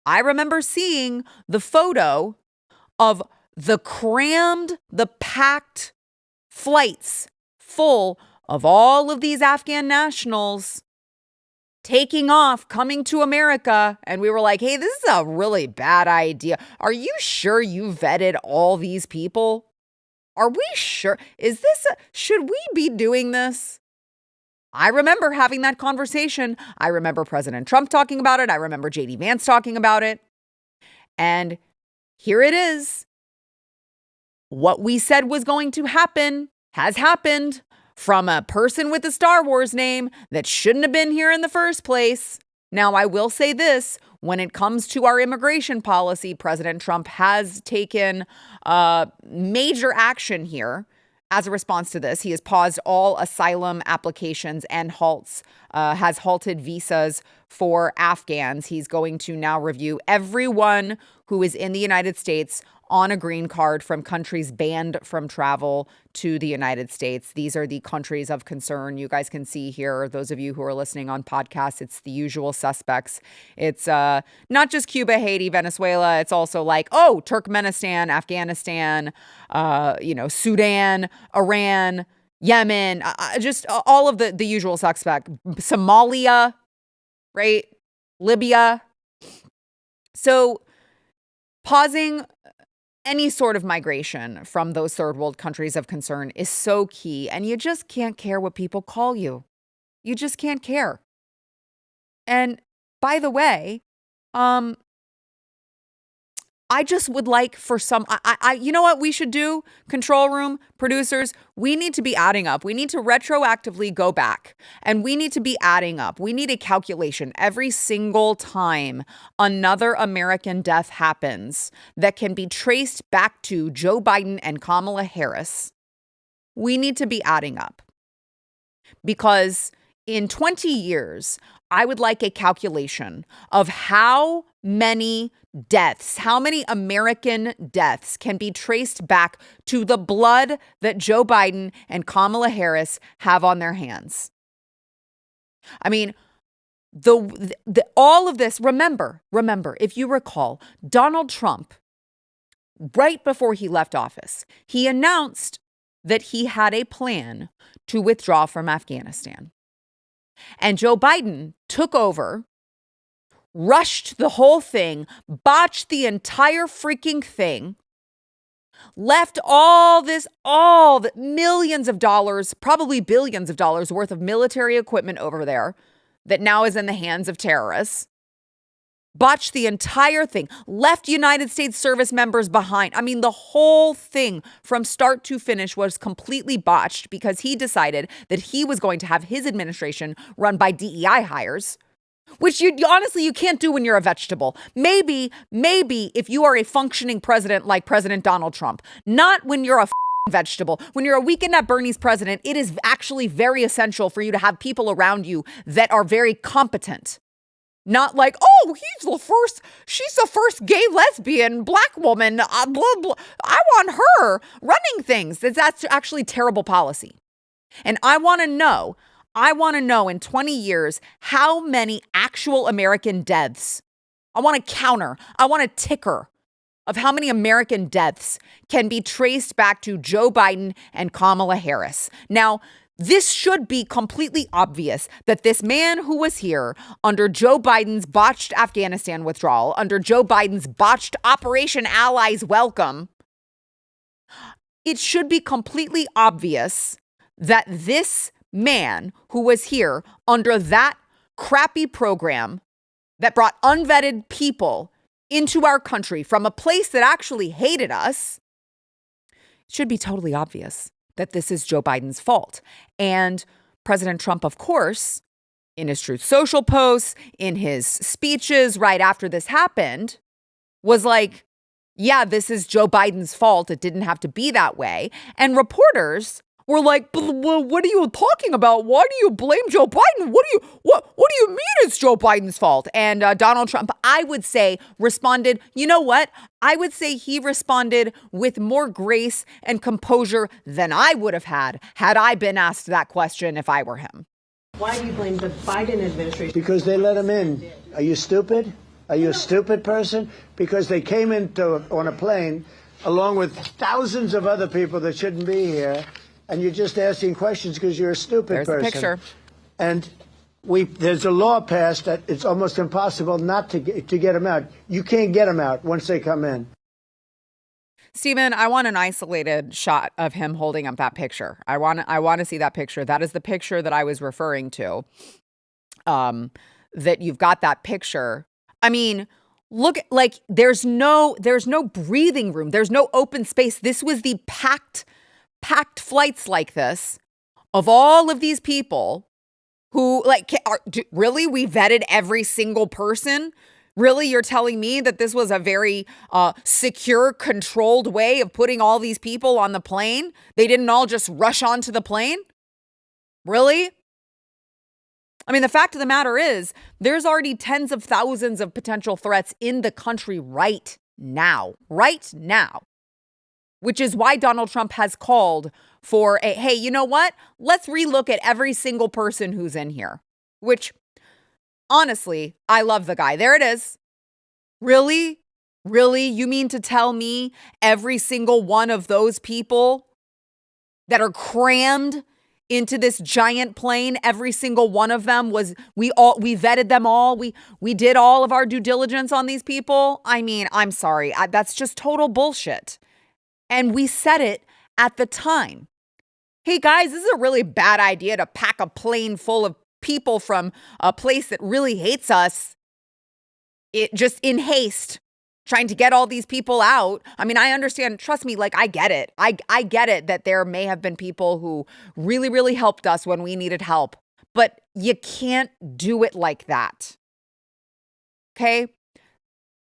I remember seeing the photo of the packed flights full of all of these Afghan nationals taking off, coming to America. And we were like, hey, this is a really bad idea. Are you sure you vetted all these people? Are we sure? Should we be doing this? I remember having that conversation. I remember President Trump talking about it. I remember JD Vance talking about it. And here it is. What we said was going to happen has happened from a person with a Star Wars name that shouldn't have been here in the first place. Now, I will say this. When it comes to our immigration policy, President Trump has taken major action here. As a response to this, he has paused all asylum applications and has halted visas for Afghans. He's going to now review everyone who is in the United States on a green card from countries banned from travel to the United States. These are the countries of concern. You guys can see here, those of you who are listening on podcasts, it's the usual suspects. It's not just Cuba, Haiti, Venezuela. It's also like, Turkmenistan, Afghanistan, Sudan, Iran, Yemen, just all of the usual suspect. Somalia, right? Libya. So pausing any sort of migration from those third world countries of concern is so key. And you just can't care what people call you. You just can't care. And by the way, I just would like for you know what we should do? Control room, producers, we need to be adding up. We need to retroactively go back and we need to be adding up. We need a calculation every single time another American death happens that can be traced back to Joe Biden and Kamala Harris. We need to be adding up because in 20 years, I would like a calculation of how many deaths, how many American deaths can be traced back to the blood that Joe Biden and Kamala Harris have on their hands. I mean, all of this, remember, if you recall, Donald Trump, right before he left office, he announced that he had a plan to withdraw from Afghanistan. And Joe Biden took over, rushed the whole thing, botched the entire freaking thing, left all the millions of dollars, probably billions of dollars worth of military equipment over there that now is in the hands of terrorists, botched the entire thing, left United States service members behind. I mean, the whole thing from start to finish was completely botched because he decided that he was going to have his administration run by DEI hires, which you can't do when you're a vegetable. Maybe if you are a functioning president like President Donald Trump, not when you're a vegetable. When you're a weekend at Bernie's president, it is actually very essential for you to have people around you that are very competent. Not like, she's the first gay, lesbian, black woman, blah, blah. I want her running things. That's actually terrible policy. And I want to know in 20 years how many actual American deaths. I want a ticker of how many American deaths can be traced back to Joe Biden and Kamala Harris. Now, this should be completely obvious that this man who was here under Joe Biden's botched Afghanistan withdrawal, under Joe Biden's botched Operation Allies Welcome, it should be completely obvious that this man who was here under that crappy program that brought unvetted people into our country from a place that actually hated us, it should be totally obvious that this is Joe Biden's fault. And President Trump, of course, in his Truth Social posts, in his speeches right after this happened, was like, yeah, this is Joe Biden's fault. It didn't have to be that way. And reporters were like, what are you talking about? Why do you blame Joe Biden? What do you mean it's Joe Biden's fault? And Donald Trump, I would say, responded, you know what? I would say he responded with more grace and composure than I would have had I been asked that question if I were him. Why do you blame the Biden administration? Because they let him in. Are you stupid? Are you a stupid person? Because they came on a plane along with thousands of other people that shouldn't be here, and you're just asking questions because you're a stupid person. There's the picture. And there's a law passed that it's almost impossible not to get them out. You can't get them out once they come in. Stephen, I want an isolated shot of him holding up that picture. I want to see that picture. That is the picture that I was referring to. That you've got that picture. I mean, look, like there's no breathing room. There's no open space. This was the packed flights like this of all of these people who really, we vetted every single person. Really, you're telling me that this was a very secure, controlled way of putting all these people on the plane? They didn't all just rush onto the plane? Really? I mean, the fact of the matter is, there's already tens of thousands of potential threats in the country right now, which is why Donald Trump has called for hey, you know what? Let's relook at every single person who's in here, which honestly, I love the guy. There it is. Really? Really? You mean to tell me every single one of those people that are crammed into this giant plane, every single one of them we vetted them all. We did all of our due diligence on these people. I mean, I'm sorry. That's just total bullshit. And we said it at the time. Hey guys, this is a really bad idea to pack a plane full of people from a place that really hates us. It just in haste, trying to get all these people out. I mean, I understand. Trust me, like I get it. I get it that there may have been people who really, really helped us when we needed help, but you can't do it like that. Okay?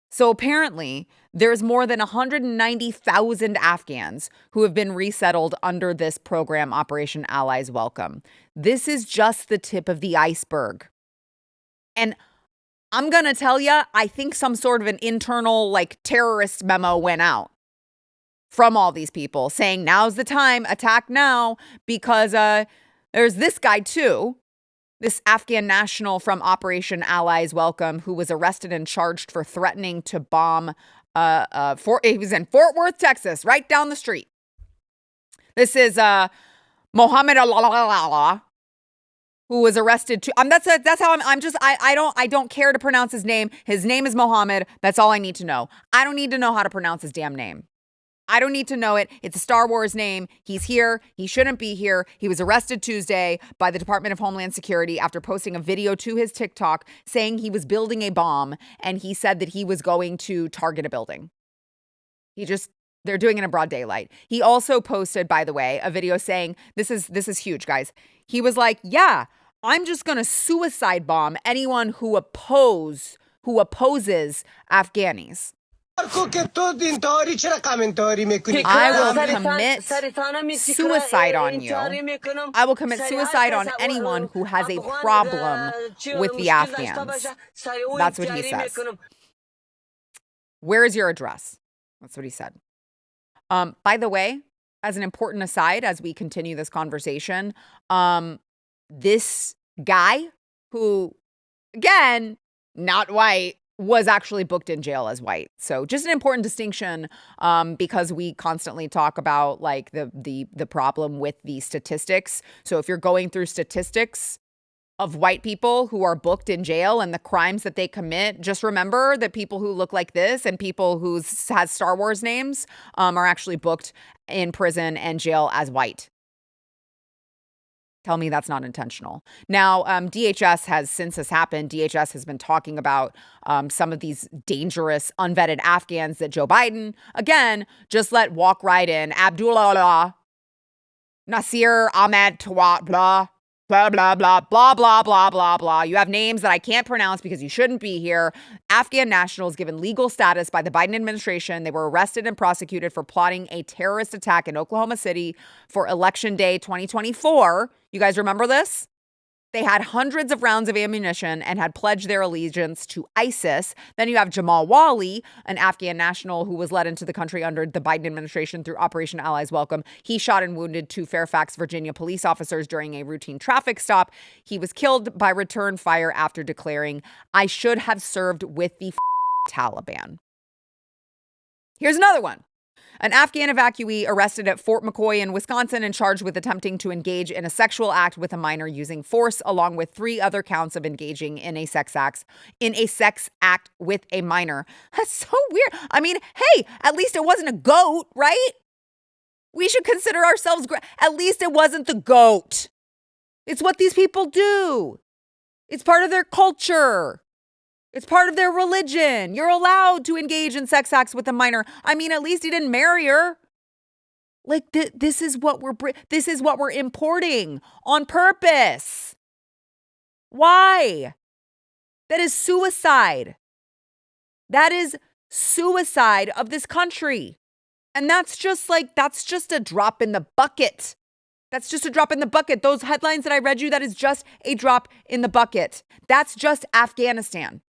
So apparently, there's more than 190,000 Afghans who have been resettled under this program, Operation Allies Welcome. This is just the tip of the iceberg. And I'm going to tell you, I think some sort of an internal terrorist memo went out from all these people saying, now's the time, attack now, because there's this guy too, this Afghan national from Operation Allies Welcome, who was arrested and charged for threatening to bomb he was in Fort Worth, Texas, right down the street. This is Mohammed who was arrested too. That's how I don't care to pronounce his name. His name is Mohammed. That's all I need to know. I don't need to know how to pronounce his damn name. I don't need to know it. It's a Star Wars name. He's here. He shouldn't be here. He was arrested Tuesday by the Department of Homeland Security after posting a video to his TikTok saying he was building a bomb, and he said that he was going to target a building. They're doing it in broad daylight. He also posted, by the way, a video saying, this is huge, guys. He was like, yeah, I'm just going to suicide bomb anyone who opposes Afghanis. I will commit suicide on you. I will commit suicide on anyone who has a problem with the Afghans. That's what he says. Where is your address? That's what he said. By the way, as an important aside, as we continue this conversation, this guy who, again, not white, was actually booked in jail as white. So just an important distinction, because we constantly talk about the problem with the statistics. So if you're going through statistics of white people who are booked in jail and the crimes that they commit, just remember that people who look like this and people who has Star Wars names are actually booked in prison and jail as white. Tell me that's not intentional. Now, DHS has, since this happened, DHS has been talking about some of these dangerous, unvetted Afghans that Joe Biden, again, just let walk right in. Abdullah, Nasir Ahmed Tawat, blah, blah, blah, blah, blah, blah, blah, blah, blah. You have names that I can't pronounce because you shouldn't be here. Afghan nationals given legal status by the Biden administration. They were arrested and prosecuted for plotting a terrorist attack in Oklahoma City for Election Day 2024. You guys remember this? They had hundreds of rounds of ammunition and had pledged their allegiance to ISIS. Then you have Jamal Wali, an Afghan national who was led into the country under the Biden administration through Operation Allies Welcome. He shot and wounded 2 Fairfax, Virginia police officers during a routine traffic stop. He was killed by return fire after declaring, "I should have served with the Taliban." Here's another one. An Afghan evacuee arrested at Fort McCoy in Wisconsin and charged with attempting to engage in a sexual act with a minor using force, along with 3 other counts of engaging in a sex act with a minor. That's so weird. I mean, hey, at least it wasn't a goat, right? We should consider ourselves at least it wasn't the goat. It's what these people do. It's part of their culture. It's part of their religion. You're allowed to engage in sex acts with a minor. I mean, at least he didn't marry her. Like this is what we're importing on purpose. Why? That is suicide. That is suicide of this country. And that's just a drop in the bucket. That's just a drop in the bucket. Those headlines that I read you, that is just a drop in the bucket. That's just Afghanistan.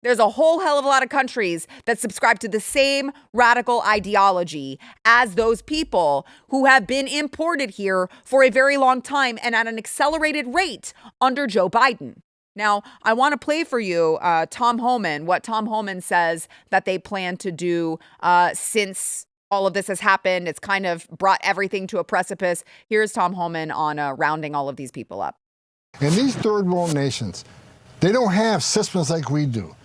There's a whole hell of a lot of countries that subscribe to the same radical ideology as those people who have been imported here for a very long time and at an accelerated rate under Joe Biden. Now, I want to play for you Tom Homan, what Tom Homan says that they plan to do since all of this has happened. It's kind of brought everything to a precipice. Here's Tom Homan on rounding all of these people up. In these third world nations, they don't have systems like we do.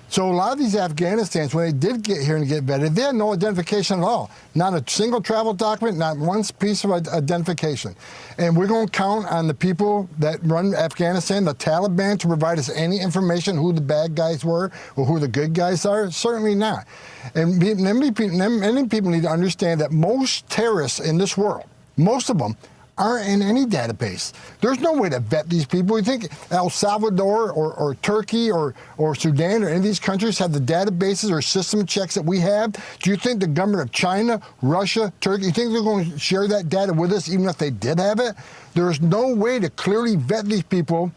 So a lot of these Afghanistans, when they did get here and get vetted, they had no identification at all. Not a single travel document, not one piece of identification. And we're going to count on the people that run Afghanistan, the Taliban, to provide us any information who the bad guys were or who the good guys are? Certainly not. And many people need to understand that most terrorists in this world, most of them, aren't in any database. There's no way to vet these people. You think El Salvador or Turkey or Sudan or any of these countries have the databases or system checks that we have? Do you think the government of China, Russia, Turkey, you think they're going to share that data with us even if they did have it? There's no way to clearly vet these people,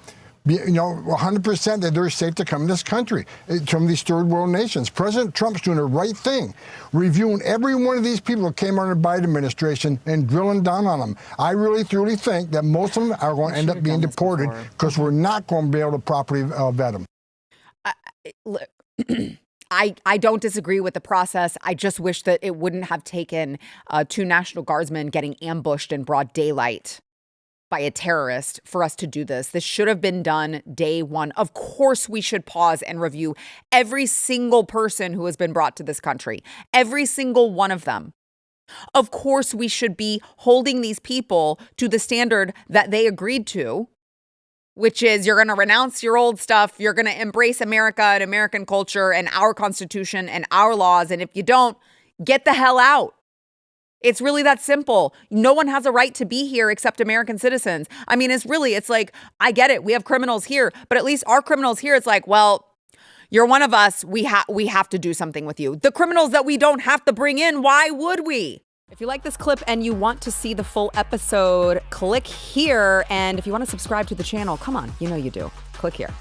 100% that they're safe to come to this country from these third world nations. President Trump's doing the right thing, reviewing every one of these people that came under the Biden administration and drilling down on them. I really, truly think that most of them are going to end up being deported because we're not going to be able to properly vet them. Look, I don't disagree with the process. I just wish that it wouldn't have taken 2 National Guardsmen getting ambushed in broad daylight by a terrorist for us to do this. This should have been done day one. Of course, we should pause and review every single person who has been brought to this country, every single one of them. Of course, we should be holding these people to the standard that they agreed to, which is you're going to renounce your old stuff. You're going to embrace America and American culture and our Constitution and our laws. And if you don't, get the hell out. It's really that simple. No one has a right to be here except American citizens. I mean, it's like, I get it. We have criminals here, but at least our criminals here, it's like, well, you're one of us. We have to do something with you. The criminals that we don't have to bring in, why would we? If you like this clip and you want to see the full episode, click here. And if you want to subscribe to the channel, come on, you know you do. Click here.